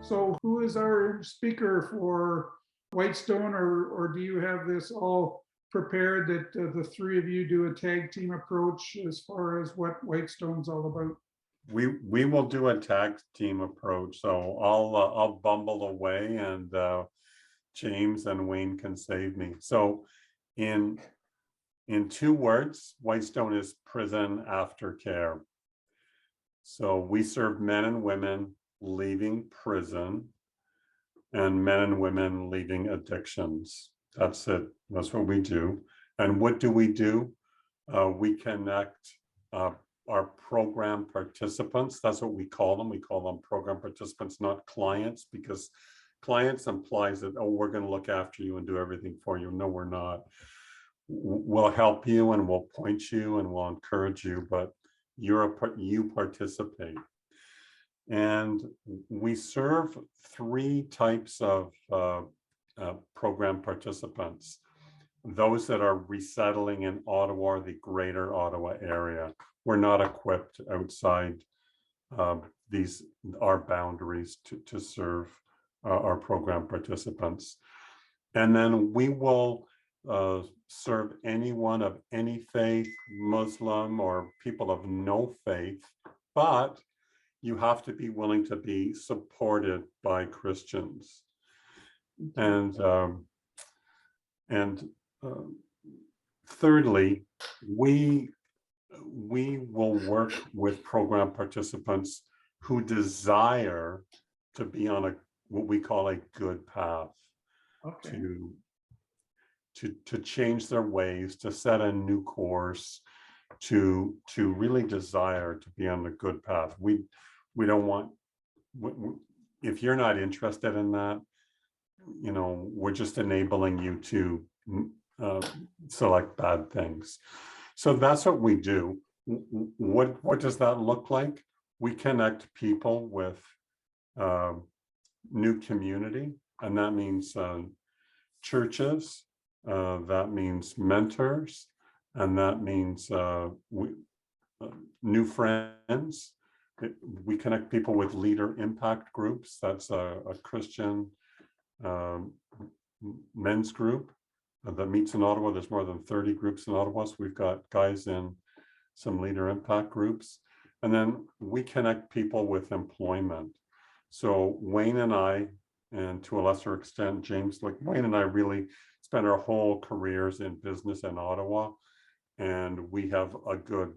So who is our speaker for Whitestone, or do you have this all prepared that the three of you do a tag team approach as far as what Whitestone's all about? We will do a tag team approach. So I'll bumble away, and James and Wayne can save me. So in 2 words, Whitestone is prison aftercare. So we serve men and women leaving prison and men and women leaving addictions. That's it. That's what we do. And what do? We connect our program participants. That's what we call them. We call them program participants, not clients, because clients implies that, oh, we're going to look after you and do everything for you. No, we're not. We'll help you and we'll point you and we'll encourage you, but you participate. And we serve 3 types of program participants. Those that are resettling in Ottawa, the greater Ottawa area. We're not equipped outside our boundaries to serve our program participants. And then we will serve anyone of any faith, Muslim or people of no faith, but you have to be willing to be supported by Christians. And thirdly, we will work with program participants who desire to be on what we call a good path. Okay. To change their ways, to set a new course, to really desire to be on the good path. We don't want, if you're not interested in that, we're just enabling you to select bad things. So that's what we do. What does that look like? We connect people with new community, and that means churches, that means mentors, and that means new friends. We connect people with leader impact groups. That's a Christian men's group that meets in Ottawa. There's more than 30 groups in Ottawa. So we've got guys in some leader impact groups. And then we connect people with employment. So Wayne and I, and to a lesser extent, James, like Wayne and I really spent our whole careers in business in Ottawa. And we have a good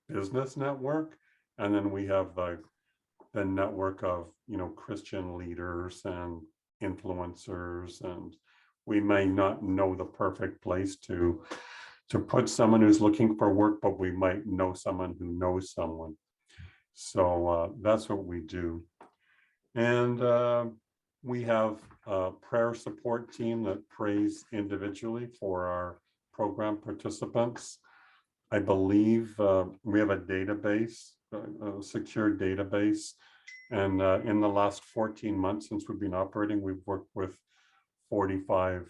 business network. And then we have the network of, Christian leaders and influencers, and we may not know the perfect place to put someone who's looking for work, but we might know someone who knows someone. So that's what we do. And we have a prayer support team that prays individually for our program participants. I believe we have a database, a secure database. And in the last 14 months since we've been operating, we've worked with 45,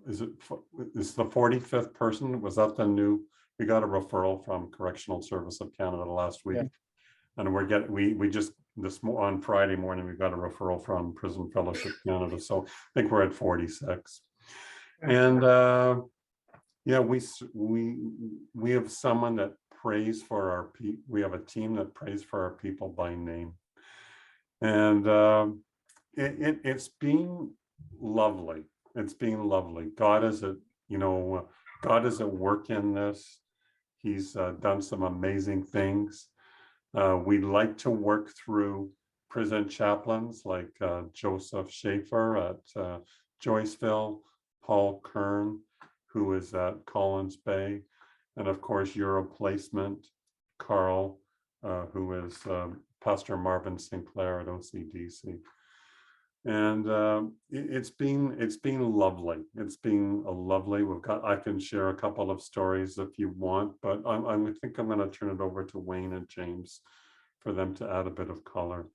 is the 45th person? Was that the new, we got a referral from Correctional Service of Canada last week. Yeah. And we just, on Friday morning, we got a referral from Prison Fellowship Canada. So I think we're at 46. And yeah, we have someone that prays for our people. We have a team that prays for our people by name. And it's been lovely. It's been lovely. God is at work in this. He's done some amazing things. We like to work through prison chaplains like Joseph Schaefer at Joyceville, Paul Kern, who is at Collins Bay, and of course Euro Placement, Carl, who is Pastor Marvin Sinclair at OCDC. And it's been lovely. It's been lovely. I can share a couple of stories if you want, but I think I'm going to turn it over to Wayne and James for them to add a bit of color.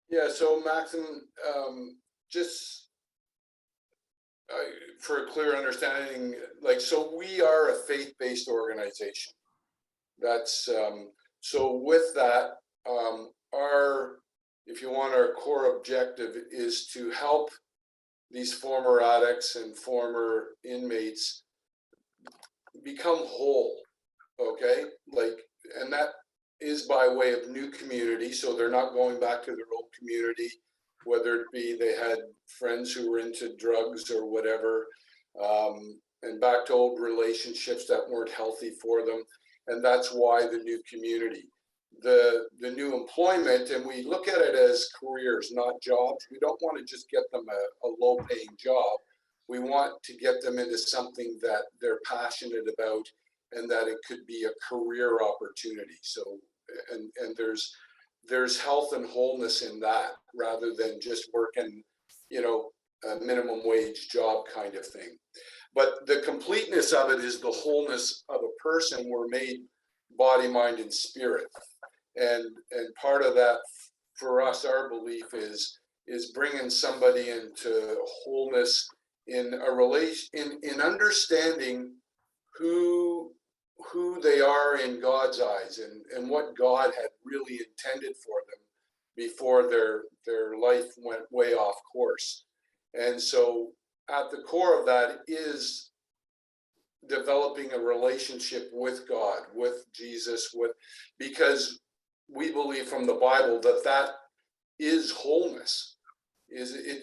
Yeah. So Maxim, just for a clear understanding, so we are a faith-based organization. That's so with that, our if you want, our core objective is to help these former addicts and former inmates become whole. Okay, like, and that is by way of new community, so they're not going back to their old community, whether it be they had friends who were into drugs or whatever, and back to old relationships that weren't healthy for them. And that's why the new community, the new employment, and we look at it as careers, not jobs. We don't want to just get them a low paying job. We want to get them into something that they're passionate about and that it could be a career opportunity. So, and there's health and wholeness in that, rather than just working, you know, a minimum wage job kind of thing. But the completeness of it is the wholeness of a person. We're made body, mind, and spirit. And part of that for us, our belief is bringing somebody into wholeness in a relation, in understanding who they are in God's eyes, and what God had really intended for them before their life went way off course. And so at the core of that is developing a relationship with God, with Jesus, because we believe from the Bible that is wholeness.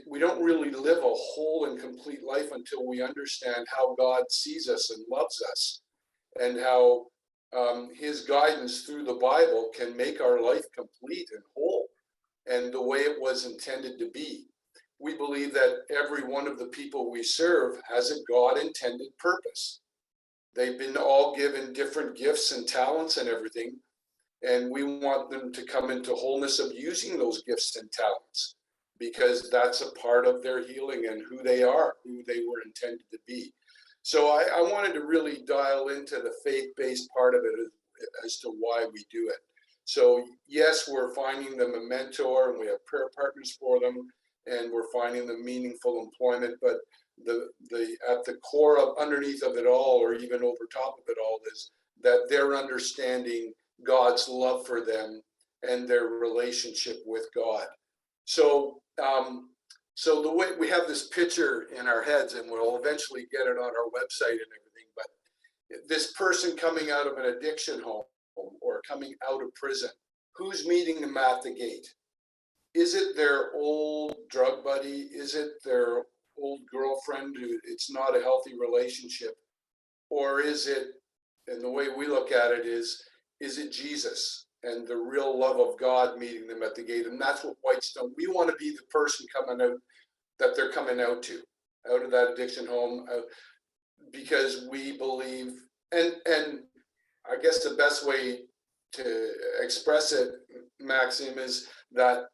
We don't really live a whole and complete life until we understand how God sees us and loves us, and how his guidance through the Bible can make our life complete and whole and the way it was intended to be. We believe that every one of the people we serve has a God intended purpose. They've been all given different gifts and talents and everything, and we want them to come into wholeness of using those gifts and talents, because that's a part of their healing and who they are, who they were intended to be. So I wanted to really dial into the faith-based part of it as to why we do it. So yes, we're finding them a mentor, and we have prayer partners for them, and we're finding them meaningful employment, but the at the core of underneath of it all, or even over top of it all, is that they're understanding God's love for them and their relationship with God. So so the way we have this picture in our heads, and we'll eventually get it on our website and everything, but this person coming out of an addiction home or coming out of prison, who's meeting them at the gate? Is it their old drug buddy? Is it their old girlfriend who it's not a healthy relationship? Or is it, and the way we look at it is it Jesus and the real love of God meeting them at the gate? And that's what Whitestone, we want to be the person coming out, that they're coming out to, out of that addiction home, because we believe, and I guess the best way to express it, Maxime, is that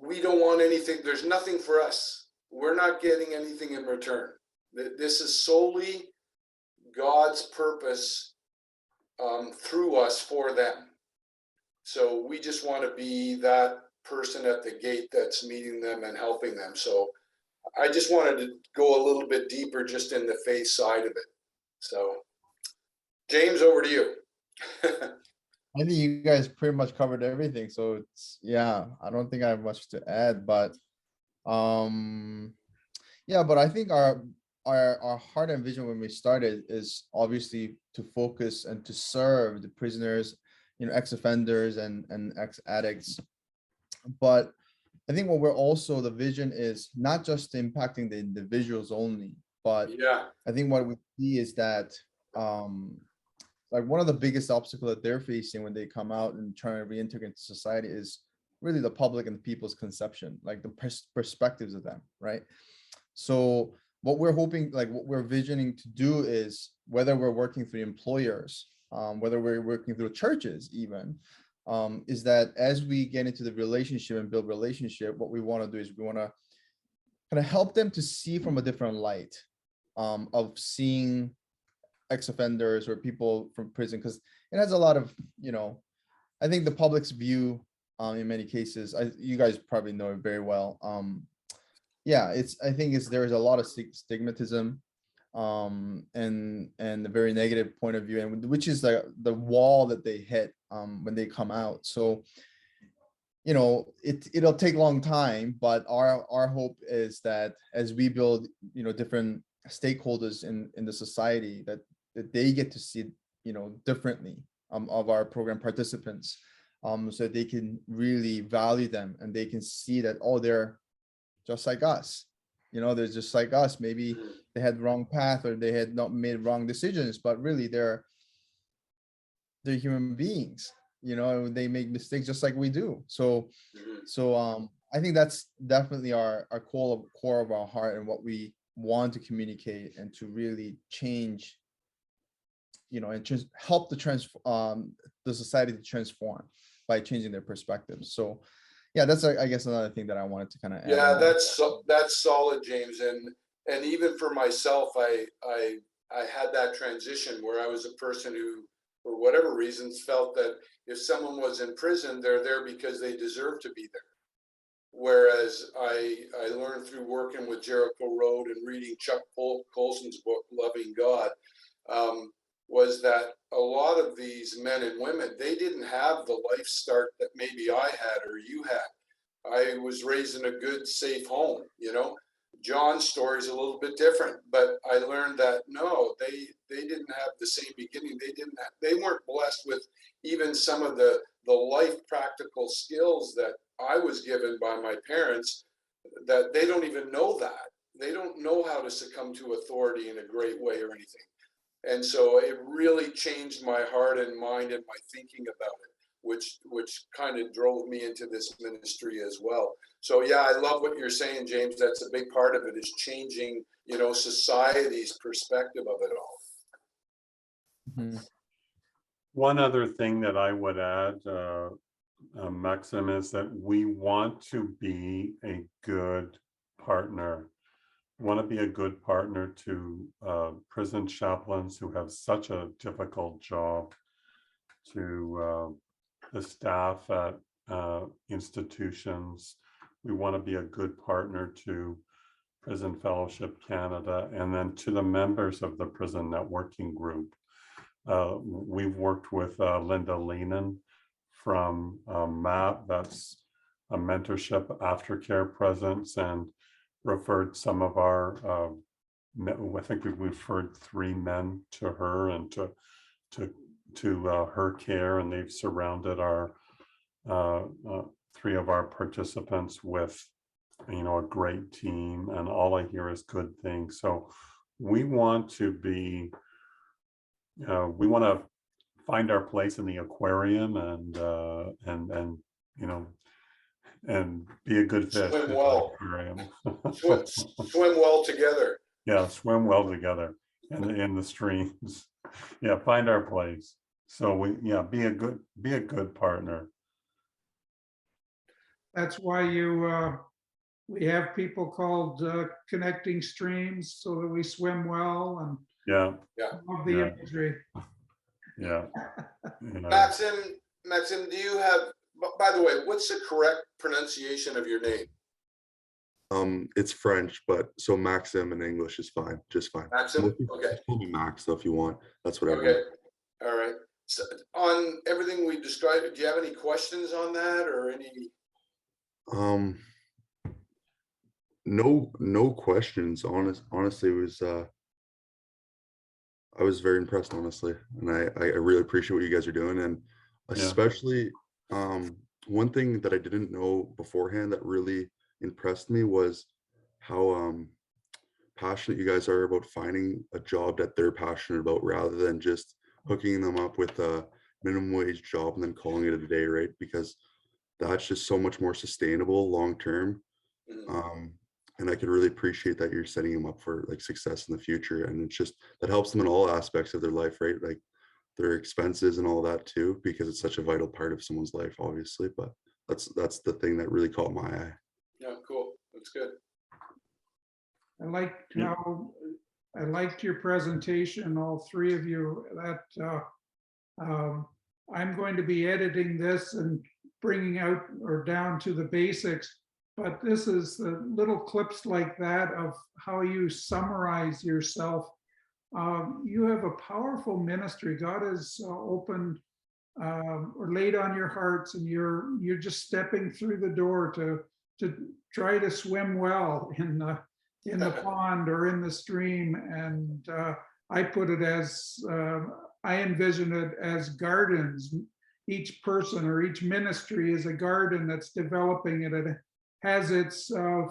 we don't want anything, there's nothing for us. We're not getting anything in return. This is solely God's purpose through us for them. So we just want to be that person at the gate that's meeting them and helping them. So I just wanted to go a little bit deeper just in the faith side of it. So James, over to you. I think you guys pretty much covered everything. So it's, yeah, I don't think I have much to add, but yeah, but I think our heart and vision when we started is obviously to focus and to serve the prisoners, you know, ex-offenders and ex-addicts. But I think what we're also, the vision is not just impacting the individuals only, but Yeah, I think what we see is that like one of the biggest obstacles that they're facing when they come out and trying to reintegrate into society is really the public and the people's conception, like the perspectives of them, right? So what we're hoping, like what we're visioning to do is, whether we're working through employers, whether we're working through churches even, is that as we get into the relationship and build relationship, what we want to do is we want to kind of help them to see from a different light, of seeing ex-offenders or people from prison, because it has a lot of, you know, I think the public's view in many cases, you guys probably know it very well. Yeah, I think there's a lot of stigmatism and a very negative point of view, and which is the wall that they hit when they come out. So you know, it'll take a long time, but our hope is that as we build, you know, different stakeholders in the society, that they get to see, you know, differently of our program participants, so they can really value them and they can see that, oh, they're just like us. You know, they're just like us. Maybe they had the wrong path or they had not made wrong decisions, but really they're human beings. You know, they make mistakes just like we do. So I think that's definitely our core of our heart and what we want to communicate and to really change, you know, and just help the society to transform by changing their perspectives. So yeah, that's I guess another thing that I wanted to kind of add. Yeah, that's solid, James. And even for myself, I had that transition where I was a person who, for whatever reasons, felt that if someone was in prison, they're there because they deserve to be there. Whereas I learned through working with Jericho Road and reading Chuck Colson's book, Loving God, was that a lot of these men and women, they didn't have the life start that maybe I had or you had. I was raised in a good, safe home, you know. John's story is a little bit different, but I learned that no, they didn't have the same beginning. They weren't blessed with even some of the life practical skills that I was given by my parents, that they don't even know that. They don't know how to succumb to authority in a great way or anything. And so it really changed my heart and mind and my thinking about it, which kind of drove me into this ministry as well. So yeah, I love what you're saying, James. That's a big part of it, is changing, you know, society's perspective of it all. Mhm. One other thing that I would add, Maxim, is that we want to be a good partner. We want to be a good partner to prison chaplains who have such a difficult job, to the staff at institutions. We want to be a good partner to Prison Fellowship Canada, and then to the members of the prison networking group. We've worked with Linda Lehnan from MAP, that's a mentorship aftercare presence, and referred some of our, I think we've referred 3 men to her and to her care, and they've surrounded our 3 of our participants with, you know, a great team, and all I hear is good things. So we want to be, we want to find our place in the aquarium and you know, and be a good fish. Swim in the well. aquarium. Swim well together. Yeah, swim well together in the streams. Yeah, find our place. So be a good partner. That's why we have people called connecting streams, so that we swim well, and Yeah, love the Yeah. imagery. yeah. You know, Maxim, do you have, by the way, what's the correct pronunciation of your name? It's French, but so Maxim in English is fine, just fine. Maxim? Okay. Call me Max though if you want. That's what I Okay. All right. So on everything we described, do you have any questions on that or any? No questions. Honestly, it was I was very impressed, honestly, and I really appreciate what you guys are doing, and especially one thing that I didn't know beforehand that really impressed me was how passionate you guys are about finding a job that they're passionate about, rather than just hooking them up with a minimum wage job and then calling it a day, right? Because that's just so much more sustainable long term. And I could really appreciate that you're setting them up for like success in the future, and it's just that helps them in all aspects of their life, right? Like their expenses and all that too, because it's such a vital part of someone's life, obviously. But that's the thing that really caught my eye. Yeah, cool. That's good. I liked your presentation, all 3 of you. That I'm going to be editing this and bringing out or down to the basics, but this is the little clips like that of how you summarize yourself. You have a powerful ministry. God has opened or laid on your hearts, and you're just stepping through the door to try to swim well in the pond or in the stream. And I put it as I envision it as gardens. Each person or each ministry is a garden that's developing it. It has its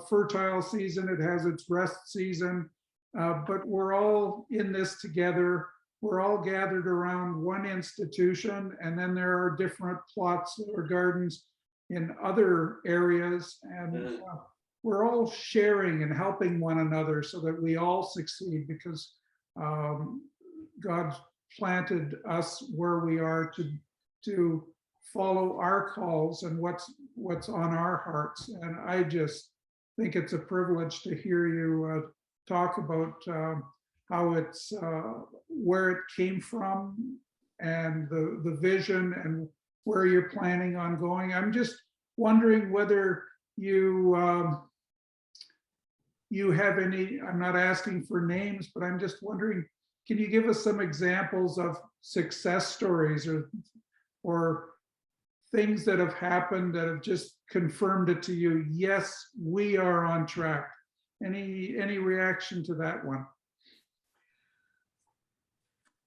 fertile season, it has its rest season, but we're all in this together. We're all gathered around one institution, and then there are different plots or gardens in other areas, and we're all sharing and helping one another so that we all succeed, because God planted us where we are to follow our calls and what's on our hearts. And I just think it's a privilege to hear you talk about how it's where it came from, and the vision, and where you're planning on going. I'm just wondering whether you you have any, I'm not asking for names, but I'm just wondering, can you give us some examples of success stories or things that have happened that have just confirmed it to you? Yes, we are on track. Any reaction to that one?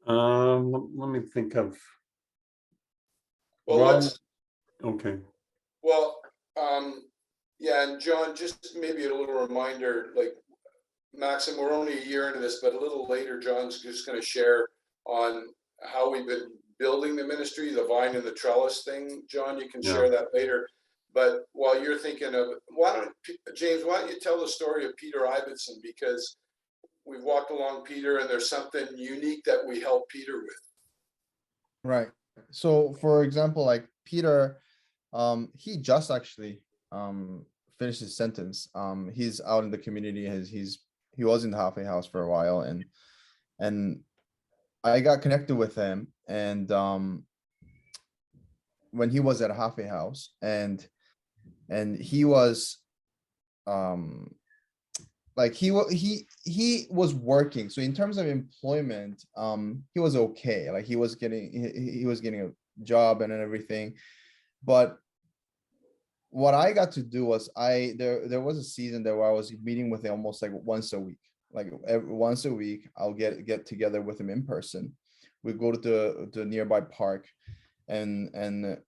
Let me think of. Well, Okay. Well, yeah, and John, just maybe a little reminder, like Maxim, we're only a year into this, but a little later, John's just going to share on how we've been building the ministry, the vine and the trellis thing. John, you can share that later. But while you're thinking of, James, why don't you tell the story of Peter Ibbotson, because we've walked along Peter, and there's something unique that we help Peter with. Right. So for example, like Peter, he just actually finished his sentence. He's out in the community. He was in the halfway house for a while, and I got connected with him, and when he was at a halfway house, and he was like he was working. So in terms of employment, he was okay. Like he was getting a job and everything. But what I got to do was there was a season there where I was meeting with him almost like once a week. Like once a week, I'll get together with him in person. We go to the nearby park, and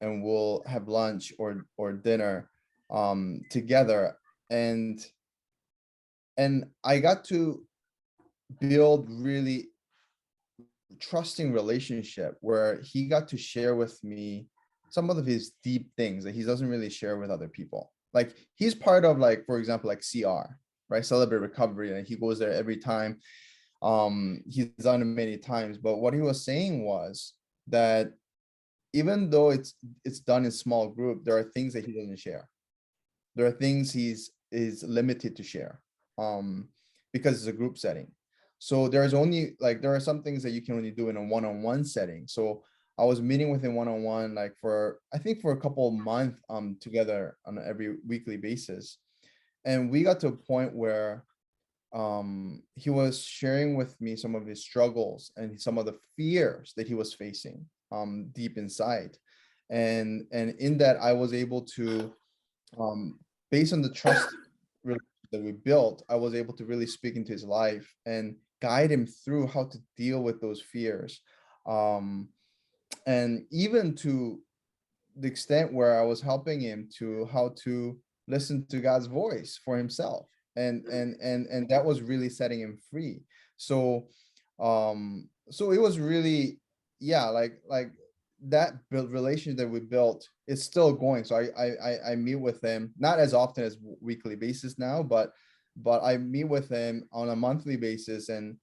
we'll have lunch or dinner together. And I got to build really trusting relationship where he got to share with me some of his deep things that he doesn't really share with other people. Like he's part of, like, for example, like CR, right? Celebrate Recovery, and he goes there every time. He's done it many times, but what he was saying was that even though it's done in small group, there are things that he doesn't share. There are things is limited to share, because it's a group setting. So there are some things that you can only do in a one-on-one setting. So I was meeting with him one-on-one, like I think for a couple of months together on every weekly basis. And we got to a point where he was sharing with me some of his struggles and some of the fears that he was facing deep inside. And in that, I was able to, based on the trust that we built, I was able to really speak into his life and guide him through how to deal with those fears. And even to the extent where I was helping him to how to listen to God's voice for himself. And that was really setting him free. So it was really, like that relationship that we built is still going. So I meet with him, not as often as weekly basis now, but I meet with him on a monthly basis, and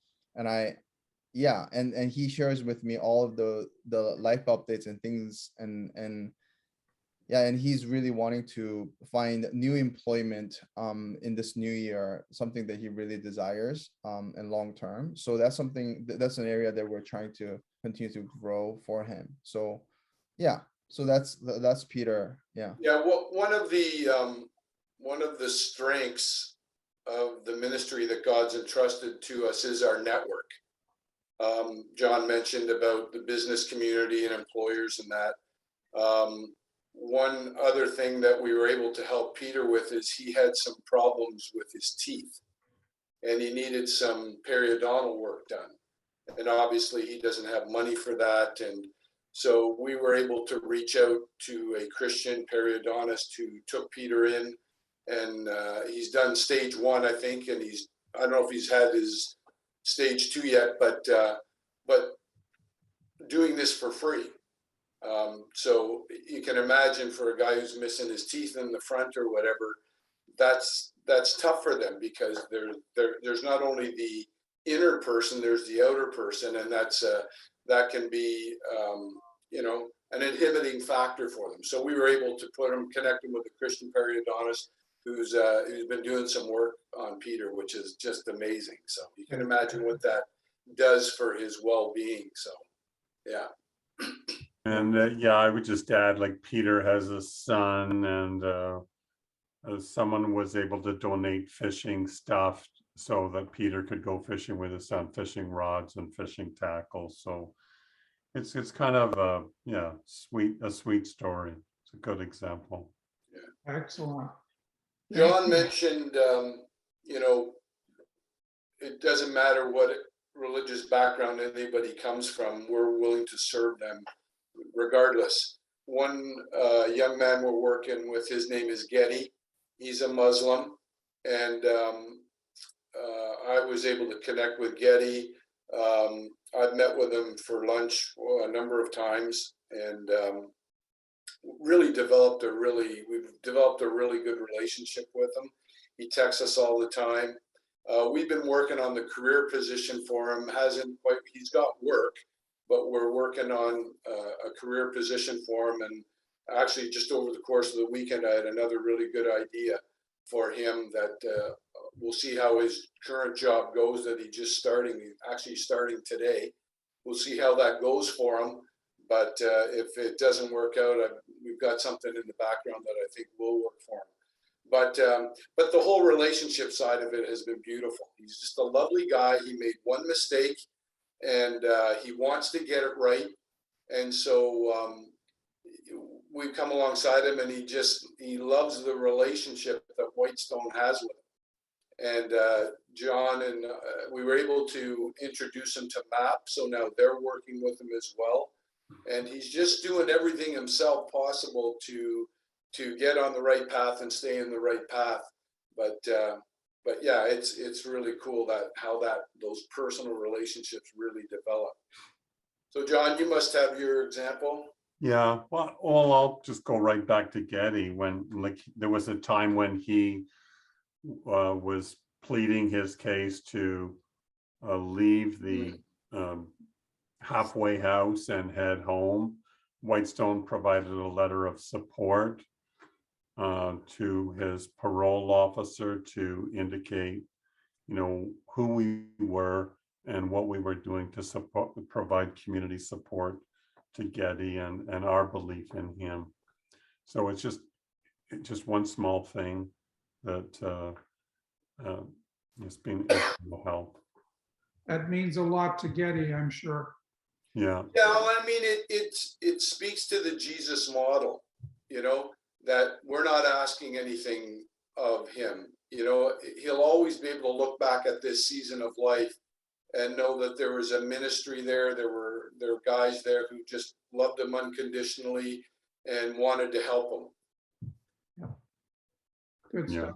he shares with me all of the life updates and things, and he's really wanting to find new employment in this new year, something that he really desires and long term. So that's an area that we're trying to continue to grow for him. So that's Peter. Well, one of the strengths of the ministry that God's entrusted to us is our network. John mentioned about the business community and employers and that. One other thing that we were able to help Peter with is he had some problems with his teeth and he needed some periodontal work done. And obviously he doesn't have money for that. And so we were able to reach out to a Christian periodontist who took Peter in, and he's done stage 1, I think, and I don't know if he's had his stage 2 yet, but doing this for free. So you can imagine for a guy who's missing his teeth in the front or whatever, that's tough for them, because there's not only the inner person, there's the outer person, and that can be an inhibiting factor for them. So we were able to connect him with a Christian periodontist who's been doing some work on Peter, which is just amazing. So you can imagine what that does for his well-being. So yeah. And yeah, I would just add, like, Peter has a son, and someone was able to donate fishing stuff so that Peter could go fishing with his son, fishing rods and fishing tackles. So it's kind of a sweet story. It's a good example. Yeah. Excellent. John mentioned, it doesn't matter what religious background anybody comes from, we're willing to serve them regardless. One young man we're working with, his name is Getty. He's a Muslim, and I was able to connect with Getty. I've met with him for lunch a number of times, and we've developed a really good relationship with him. He texts us all the time. We've been working on the career position for him. He's got work, but we're working on a career position for him. And actually, just over the course of the weekend, I had another really good idea for him that we'll see how his current job goes that he's actually starting today. We'll see how that goes for him. But if it doesn't work out, we've got something in the background that I think will work for him. But the whole relationship side of it has been beautiful. He's just a lovely guy. He made one mistake, and he wants to get it right. And so we've come alongside him, and he loves the relationship that Whitestone has with him. And John and we were able to introduce him to MAP, so now they're working with him as well. And he's just doing everything himself possible to get on the right path and stay in the right path. But yeah, it's really cool how those personal relationships really develop. So John, you must have your example. Yeah, well, I'll just go right back to Getty. When, like, there was a time when he was pleading his case to leave the halfway house and head home. Whitestone provided a letter of support to his parole officer to indicate, who we were and what we were doing to provide community support to Getty and our belief in him. So it's just one small thing that has been able to help. That means a lot to Getty, I'm sure. Yeah. Yeah, well, I mean, it speaks to the Jesus model, that we're not asking anything of him. He'll always be able to look back at this season of life and know that there was a ministry there. There were guys there who just loved him unconditionally and wanted to help him. Yeah. Good stuff.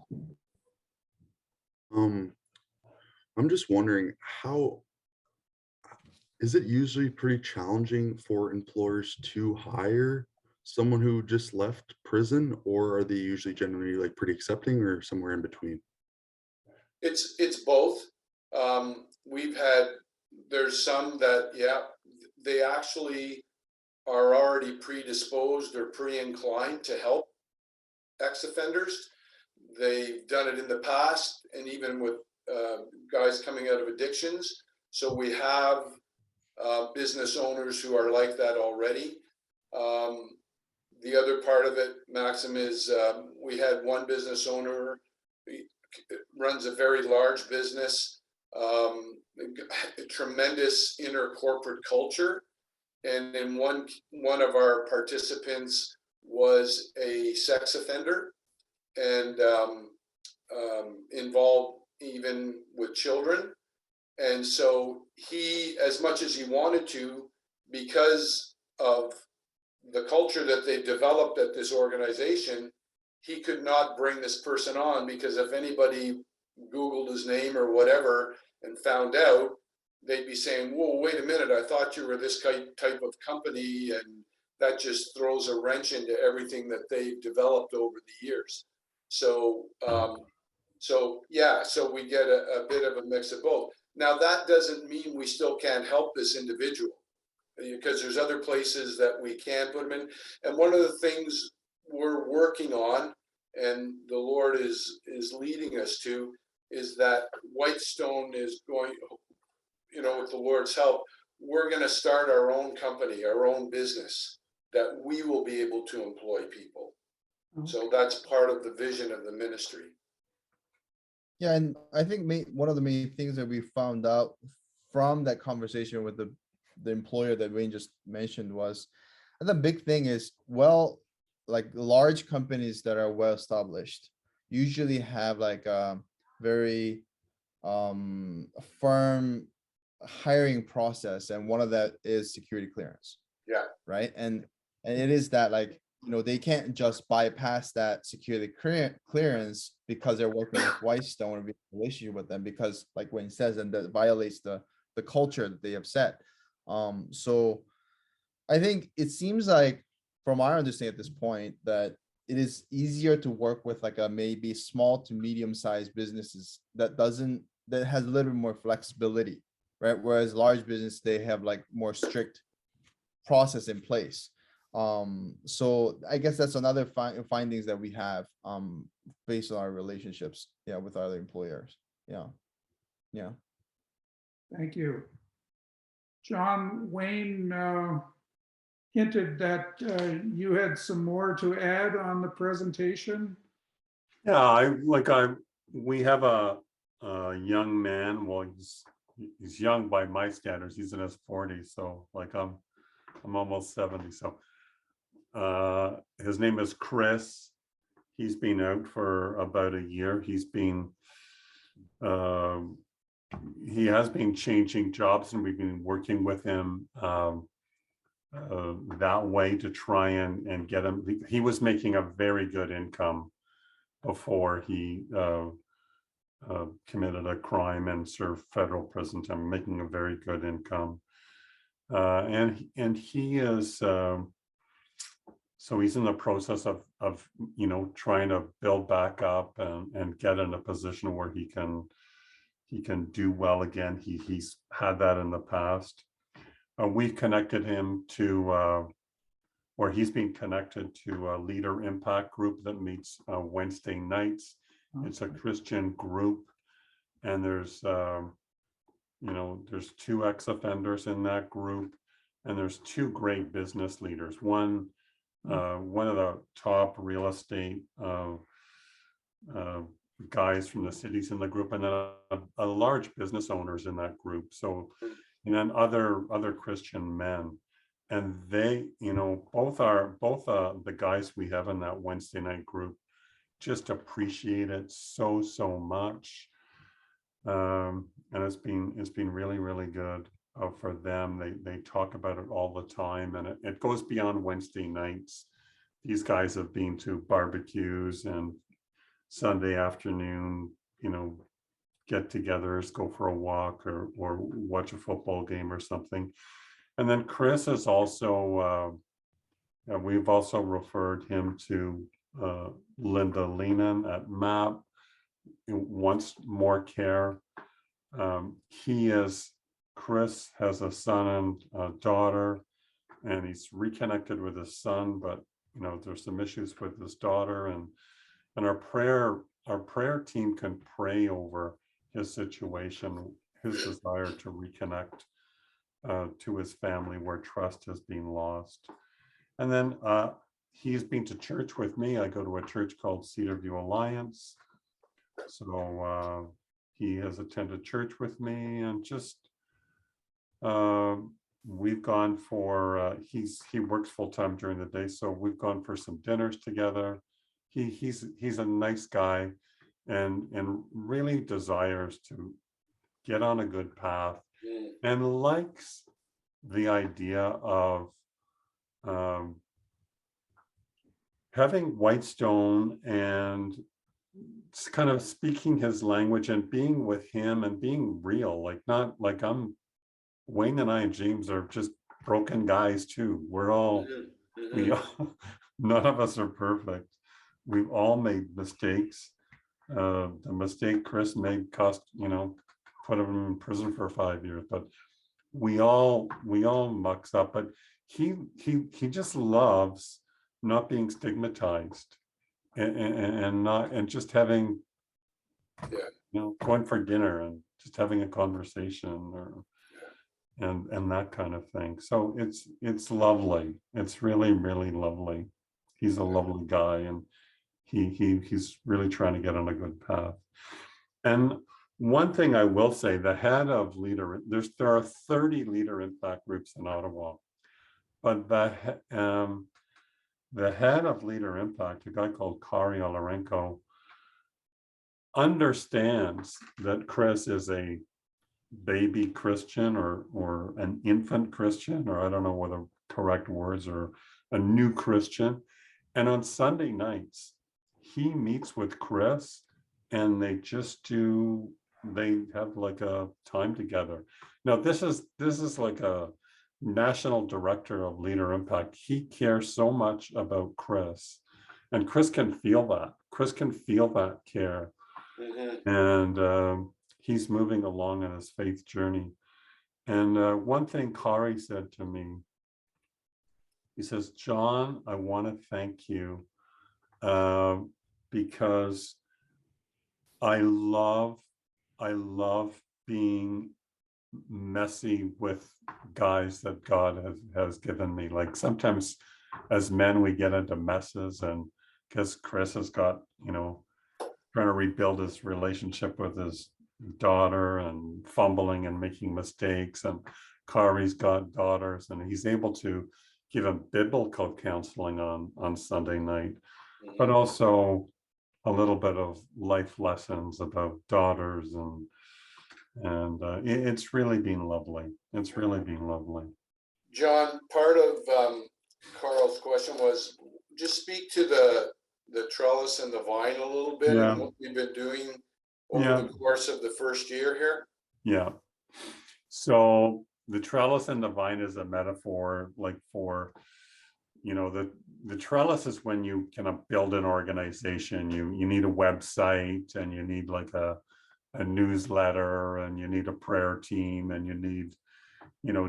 I'm just wondering, how is it usually pretty challenging for employers to hire someone who just left prison, or are they usually generally like pretty accepting, or somewhere in between? It's both. There's some that, yeah, they actually are already predisposed or pre-inclined to help ex-offenders. They've done it in the past, and even with guys coming out of addictions. So we have business owners who are like that already. The other part of it, Maxim, is we had one business owner, he runs a very large business, a tremendous inner corporate culture. And in one of our participants was a sex offender and involved even with children. And so he, as much as he wanted to, because of the culture that they developed at this organization, he could not bring this person on, because if anybody Googled his name or whatever and found out, they'd be saying, whoa, wait a minute, I thought you were this type of company. And that just throws a wrench into everything that they've developed over the years. So, so we get a bit of a mix of both. Now, that doesn't mean we still can't help this individual, because there's other places that we can put them in. And one of the things we're working on, and the Lord is leading us to, is that Whitestone is going, with the Lord's help, we're going to start our own company, our own business, that we will be able to employ people. So that's part of the vision of the ministry. Yeah, and I think one of the main things that we found out from that conversation with the employer that Wayne just mentioned was, and the big thing is, well, like large companies that are well established usually have like a very firm hiring process, and one of that is security clearance. Yeah. Right. And it is that, like, they can't just bypass that security clearance because they're working with Whitestone or be in a relationship with them, because like Wayne says, and that violates the culture that they have set. So I think it seems like, from our understanding at this point, that it is easier to work with like a maybe small to medium-sized businesses that has a little bit more flexibility, right? Whereas large business, they have like more strict process in place. So I guess that's another findings that we have based on our relationships, with other employers. Yeah. Thank you. John, Wayne hinted that you had some more to add on the presentation. Yeah, we have a young man. Well, he's young by my standards. He's in his 40s, so like I'm almost 70. So his name is Chris. He's been out for about a year. He has been changing jobs, and we've been working with him that way to try and get him. He was making a very good income before he committed a crime and served federal prison time, making a very good income. And he is, so he's in the process of trying to build back up and get in a position where he can do well again. He's had that in the past. We connected him to, or he's been connected to a leader impact group that meets Wednesday nights. It's a Christian group, and there's there's 2 ex-offenders in that group, and there's 2 great business leaders. One of the top real estate guys from the cities in the group, and then a large business owners in that group. So, and then other Christian men, and they, both the guys we have in that Wednesday night group just appreciate it so much, and it's been really, really good for them. They talk about it all the time, and it goes beyond Wednesday nights. These guys have been to barbecues and Sunday afternoon, get-togethers, go for a walk or watch a football game or something. And then Chris is also, we've also referred him to Linda Lehman at MAP, wants more care. Chris has a son and a daughter, and he's reconnected with his son, but there's some issues with his daughter, and our prayer team can pray over his situation, his desire to reconnect to his family where trust has been lost. And then he's been to church with me. I go to a church called Cedar View Alliance. So he has attended church with me, and just we've gone for he works full-time during the day, so we've gone for some dinners together. He's a nice guy, and really desires to get on a good path, and likes the idea of having Whitestone and kind of speaking his language and being with him and being real, like not like Wayne and I and James are just broken guys too. We're all, we all, none of us are perfect. We've all made mistakes. The mistake Chris made cost, put him in prison for 5 years, but we all mucks up, but he just loves not being stigmatized and not, and just having, going for dinner and just having a conversation, or and that kind of thing. So it's lovely. It's really, really lovely. He's a lovely guy, and he's really trying to get on a good path. And one thing I will say, the head of leader, there are 30 leader impact groups in Ottawa, but the head of leader impact, a guy called Kari Olarenko, understands that Chris is a baby Christian or an infant Christian, or I don't know what the correct words are, a new Christian. And on Sunday nights, he meets with Chris, and they have like a time together. Now, this is like a national director of Leader Impact. He cares so much about Chris, and Chris can feel that. Chris can feel that care. And he's moving along on his faith journey. And one thing Kari said to me, he says, John, I want to thank you because I love being messy with guys that God has given me. Like sometimes as men, we get into messes, and because Chris has got, trying to rebuild his relationship with his daughter and fumbling and making mistakes, and Kari's got daughters, and he's able to give him biblical counseling on Sunday night, but also a little bit of life lessons about daughters, and it's really been lovely. It's really been lovely. John, part of Carl's question was just speak to the trellis and the vine a little bit, and what we've been doing over the course of the first year here. Yeah. So the trellis and the vine is a metaphor, like for, the trellis is when you kind of build an organization. You need a website, and you need like a newsletter, and you need a prayer team, and you need,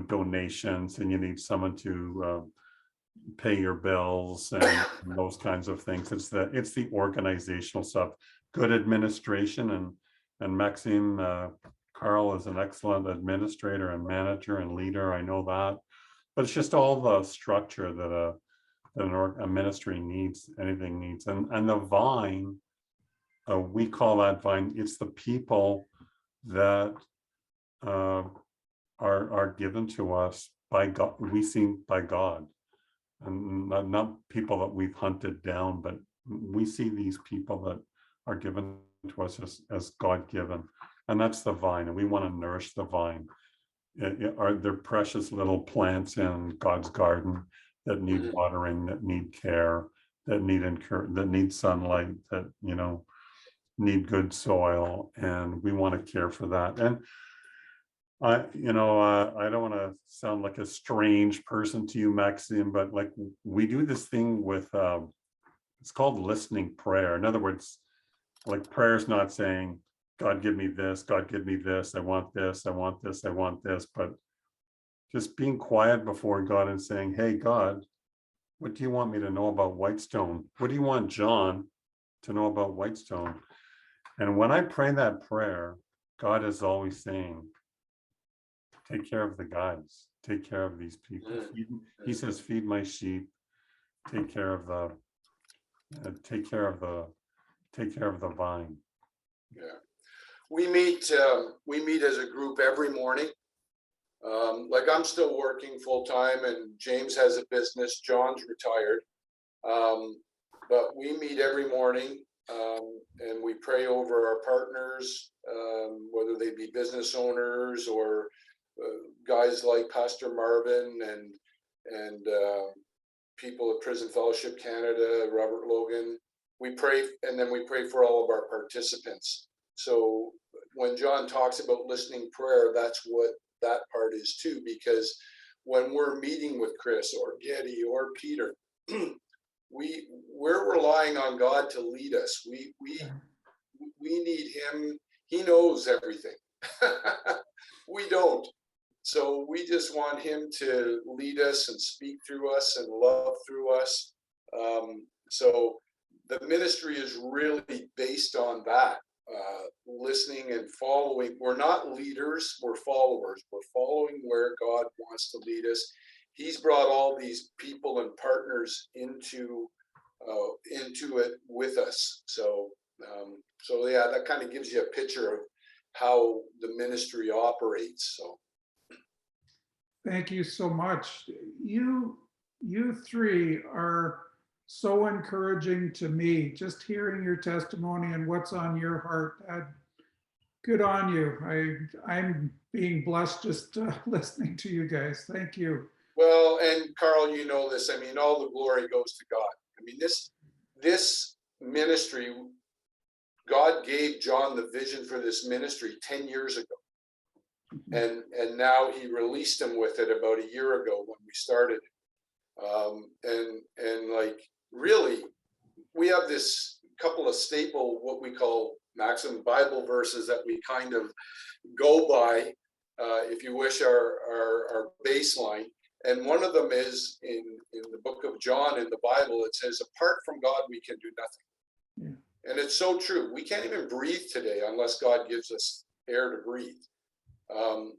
donations, and you need someone to pay your bills and those kinds of things. It's the organizational stuff, good administration, and Maxime, Carl is an excellent administrator and manager and leader. I know that, but it's just all the structure that a ministry needs, anything needs. And the vine, we call that vine, it's the people that are given to us by God. We see by God, and not people that we've hunted down, but we see these people that are given to us as God-given, and that's the vine, and we want to nourish the vine. They're precious little plants in God's garden that need watering, that need care, that need sunlight, that need good soil, and we want to care for that. And I don't want to sound like a strange person to you, Maxime, but like we do this thing with it's called listening prayer. In other words, like prayer is not saying, God, give me this, God, give me this, I want this, I want this, I want this, but just being quiet before God and saying, hey, God, what do you want me to know about Whitestone? What do you want John to know about Whitestone? And when I pray that prayer, God is always saying, take care of the guys, take care of these people. He says, feed my sheep, take care of the vine. Yeah. we meet as a group every morning. Like I'm still working full time, and James has a business. John's retired, but we meet every morning, and we pray over our partners, whether they be business owners or guys like Pastor Marvin and people at Prison Fellowship Canada, Robert Logan. We pray, and then we pray for all of our participants. So when John talks about listening prayer, that's what that part is too, because when we're meeting with Chris or Getty or Peter, we're relying on God to lead us. We need him. He knows everything. We don't. So we just want him to lead us and speak through us and love through us. So the ministry is really based on that, listening and following. We're not leaders, we're followers. We're following where God wants to lead us. He's brought all these people and partners into it with us. So yeah, that kind of gives you a picture of how the ministry operates. So Thank you so much. You three are so encouraging to me, just hearing your testimony and what's on your heart. Good on you. I'm being blessed just listening to you guys. Thank you. well, and Carl, you know this. I mean, all the glory goes to God. I mean, this ministry, God gave John the vision for this ministry 10 years ago. And now he released him with it about a year ago when we started. And like, really, we have this couple of staple, what we call maximum Bible verses that we kind of go by, if you wish, our baseline. And one of them is in the book of John in the Bible. It says, apart from God, we can do nothing. Yeah. And it's so true. We can't even breathe today unless God gives us air to breathe.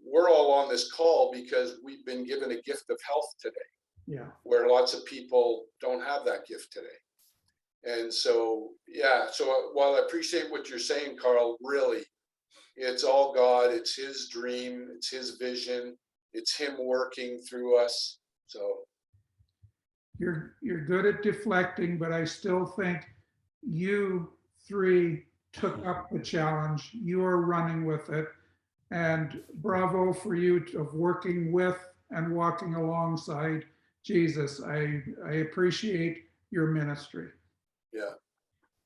We're all on this call because we've been given a gift of health today. Yeah. Where lots of people don't have that gift today. And so, yeah, so while I appreciate what you're saying, Carl, really, it's all God. It's his dream. It's his vision. It's him working through us. So you're good at deflecting, but I still think you three took up the challenge. You are running with it. And bravo for you of working with and walking alongside Jesus. I appreciate your ministry. Yeah.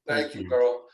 Thank you, Carl.